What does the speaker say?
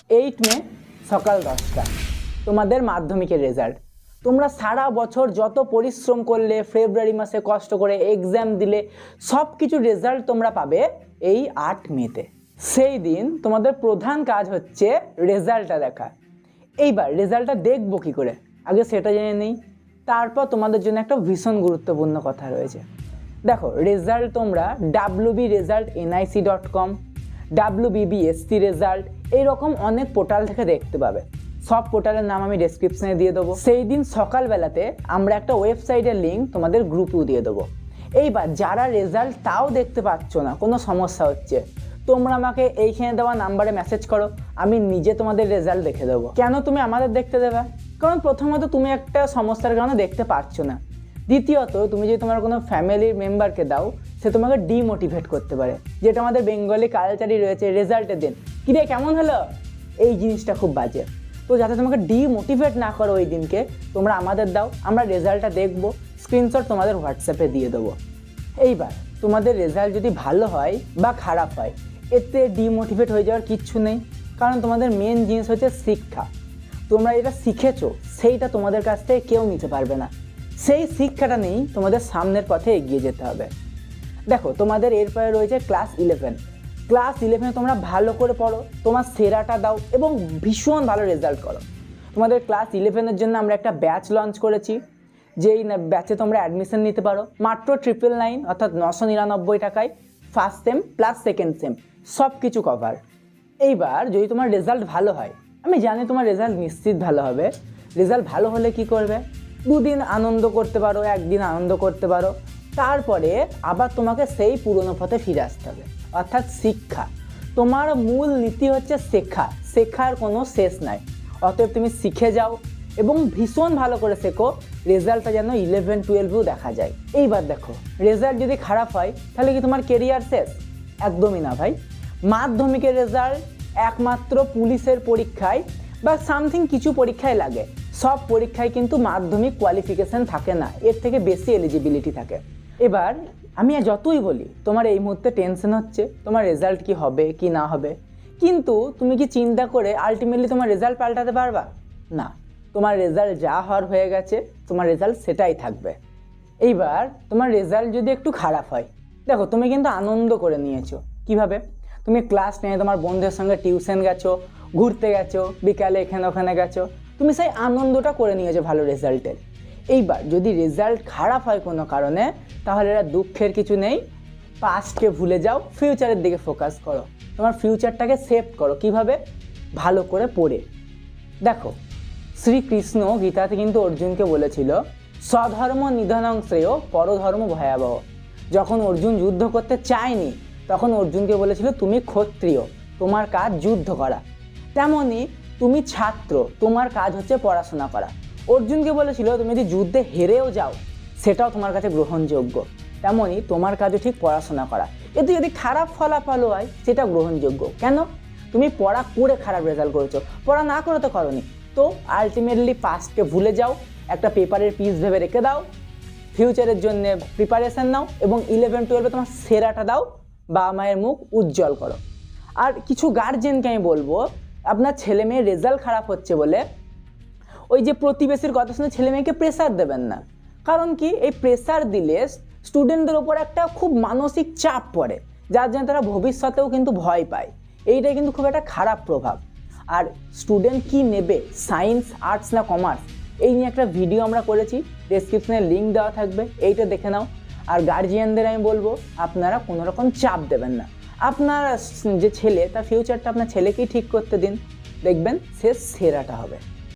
8 মে সকাল 10টা তোমাদের মাধ্যমিকের রেজাল্ট। তোমরা সারা বছর যত পরিশ্রম করলে, ফেব্রুয়ারি মাসে কষ্ট করে এক্সাম দিলে, সব কিছু রেজাল্ট তোমরা পাবে এই 8 মেতে। সেই দিন তোমাদের প্রধান কাজ হচ্ছে রেজাল্টটা দেখা। এইবার রেজাল্টটা দেখবো কী করে, আগে সেটা জেনে নিই। তারপর তোমাদের জন্য একটা ভীষণ গুরুত্বপূর্ণ কথা রয়েছে। দেখো, রেজাল্ট তোমরা wbresultnic.com, WBBSC রেজাল্ট, এইরকম অনেক পোর্টাল থেকে দেখতে পাবে। সব পোর্টালের নাম আমি ডেসক্রিপশনে দিয়ে দেবো। সেই দিন সকালবেলাতে আমরা একটা ওয়েবসাইটের লিঙ্ক তোমাদের গ্রুপেও দিয়ে দেবো। এইবার যারা রেজাল্ট তাও দেখতে পাচ্ছ না, কোনো সমস্যা হচ্ছে, তোমরা আমাকে এইখানে দেওয়া নাম্বারে মেসেজ করো, আমি নিজে তোমাদের রেজাল্ট দেখে দেবো। কেন তুমি আমাদের দেখতে দেবে? কারণ প্রথমত তুমি একটা সমস্যার কারণে দেখতে পাচ্ছ না, দ্বিতীয়ত তুমি যদি তোমার কোনো ফ্যামিলির মেম্বারকে দাও, সে তোমাকে ডিমোটিভেট করতে পারে, যেটা আমাদের বেঙ্গলি কালচারই রয়েছে। রেজাল্টের দিন কিরে কেমন হলো, এই জিনিসটা খুব বাজে। তো যাতে তোমাকে ডিমোটিভেট না করো ওই দিনকে, তোমরা আমাদের দাও, আমরা রেজাল্টটা দেখবো, স্ক্রিনশট তোমাদের হোয়াটসঅ্যাপে দিয়ে দেবো। এইবার তোমাদের রেজাল্ট যদি ভালো হয় বা খারাপ হয়, এতে ডিমোটিভেট হয়ে যাওয়ার কিচ্ছু নেই, কারণ তোমাদের মেন জিনিস হচ্ছে শিক্ষা। তোমরা যেটা শিখেছো সেইটা তোমাদের কাছ থেকে কেউ নিতে পারবে না। সেই শিক্ষাটা নিয়েই তোমাদের সামনের পথে এগিয়ে যেতে হবে। দেখো, তোমাদের এরপরে রয়েছে ক্লাস 11। ক্লাস 11 তোমরা ভালো করে পড়ো, তোমার সেরাটা দাও এবং ভীষণ ভালো রেজাল্ট করো। তোমাদের ক্লাস 11-এর জন্য আমরা একটা ব্যাচ লঞ্চ করেছি, যেই ব্যাচে তোমরা অ্যাডমিশন নিতে পারো মাত্র 999 অর্থাৎ 999 টাকায়। First same plus second same সব কিছু কভার। এইবার যদি তোমার রেজাল্ট ভালো হয়, আমি জানি তোমার রেজাল্ট নিশ্চিত ভালো হবে, রেজাল্ট ভালো হলে কি করবে, 2 দিন আনন্দ করতে পারো, 1 দিন আনন্দ করতে পারো, তারপরে আবার তোমাকে সেই পুরনো পথে ফিরে আসতে হবে, অর্থাৎ শিক্ষা। তোমার মূল নীতি হচ্ছে শেখা, শেখার কোনো শেষ নাই। অতএব তুমি শিখে যাও এবং ভীষণ ভালো করে শেখো, রেজাল্টটা যেন 11-12-এও দেখা যায়। এইবার দেখো, রেজাল্ট যদি খারাপ হয় তাহলে কি তোমার কেরিয়ার শেষ? একদমই না ভাই। মাধ্যমিকের রেজাল্ট একমাত্র পুলিশের পরীক্ষায় বা সামথিং কিছু পরীক্ষায় লাগে, সব পরীক্ষায় কিন্তু মাধ্যমিক কোয়ালিফিকেশান থাকে না, এর থেকে বেশি এলিজিবিলিটি থাকে। এবার আমি যতই বলি তোমার এই মুহূর্তে টেনশন হচ্ছে তোমার রেজাল্ট কি হবে কি না হবে, কিন্তু তুমি কি চিন্তা করে আলটিমেটলি তোমার রেজাল্ট পাল্টাতে পারবা? না, তোমার রেজাল্ট যা হওয়ার হয়ে গেছে, তোমার রেজাল্ট সেটাই থাকবে। এইবার তোমার রেজাল্ট যদি একটু খারাপ হয়, দেখো তুমি কিন্তু আনন্দ করে নিয়েছো। কিভাবে? তুমি ক্লাস 9 তোমার বন্ধুদের সঙ্গে টিউশন গেছো, ঘুরতে গেছো, বিকালে এখানে ওখানে গেছো, তুমি সেই আনন্দটা করে নিয়েছো ভালো রেজাল্টের। এইবার যদি রেজাল্ট খারাপ হয় কোনো কারণে, তাহলে এটা দুঃখের কিছু নেই, পাস্টকে ভুলে যাও, ফিউচারের দিকে ফোকাস করো, তোমার ফিউচারটাকে সেভ করো। কিভাবে? ভালো করে পড়ে। দেখো, শ্রীকৃষ্ণ গীতাতে কিন্তু অর্জুনকে বলেছিল, স্বধর্ম নিধনং শ্রেয় পরধর্ম ভয়াবহ। যখন অর্জুন যুদ্ধ করতে চায়নি, তখন অর্জুনকে বলেছিল তুমি ক্ষত্রিয়, তোমার কাজ যুদ্ধ করা। তেমনই তুমি ছাত্র, তোমার কাজ হচ্ছে পড়াশোনা করা। অর্জুনকে বলেছিল তুমি যদি যুদ্ধে হেরেও যাও, সেটাও তোমার কাছে গ্রহণযোগ্য। তেমনই তোমার কাজও ঠিক পড়াশোনা করা। এতে যদি খারাপ ফলাফল হয়, সেটা গ্রহণযোগ্য। কেন? তুমি পড়া করে খারাপ রেজাল্ট করেছো, পড়া না করে তো করনি। তো আলটিমেটলি পাস্টকে ভুলে যাও, একটা পেপারের পিস ভেবে রেখে দাও, ফিউচারের জন্য প্রিপারেশান নাও এবং 11-12-এ তোমার সেরাটা দাও, বাবা মায়ের মুখ উজ্জ্বল করো। আর কিছু গার্জেনকে আমি বলবো, আপনার ছেলে মেয়ের রেজাল্ট খারাপ হচ্ছে বলে ওই যে প্রতিবেশীর কথা শুনে ছেলে মেয়েকে প্রেসার দেবেন না। কারণ কি, এই প্রেসার দিলে স্টুডেন্টদের ওপর একটা খুব মানসিক চাপ পড়ে, যার জন্য তারা ভবিষ্যতেও কিন্তু ভয় পায়। এইটাই কিন্তু খুব একটা খারাপ প্রভাব। আর স্টুডেন্ট কি নেবে, সায়েন্স, আর্টস না কমার্স, এই নিয়ে একটা ভিডিও আমরা করেছি, ডেসক্রিপশনে লিঙ্ক দেওয়া থাকবে, এইটা দেখে নাও। আর গার্জিয়ানদের আমি বলবো, আপনারা কোনো রকম চাপ দেবেন না, আপনার যে ছেলে, তার ফিউচারটা আপনার ছেলেকেই ঠিক করতে দিন, দেখবেন সে সেরাটা হবে।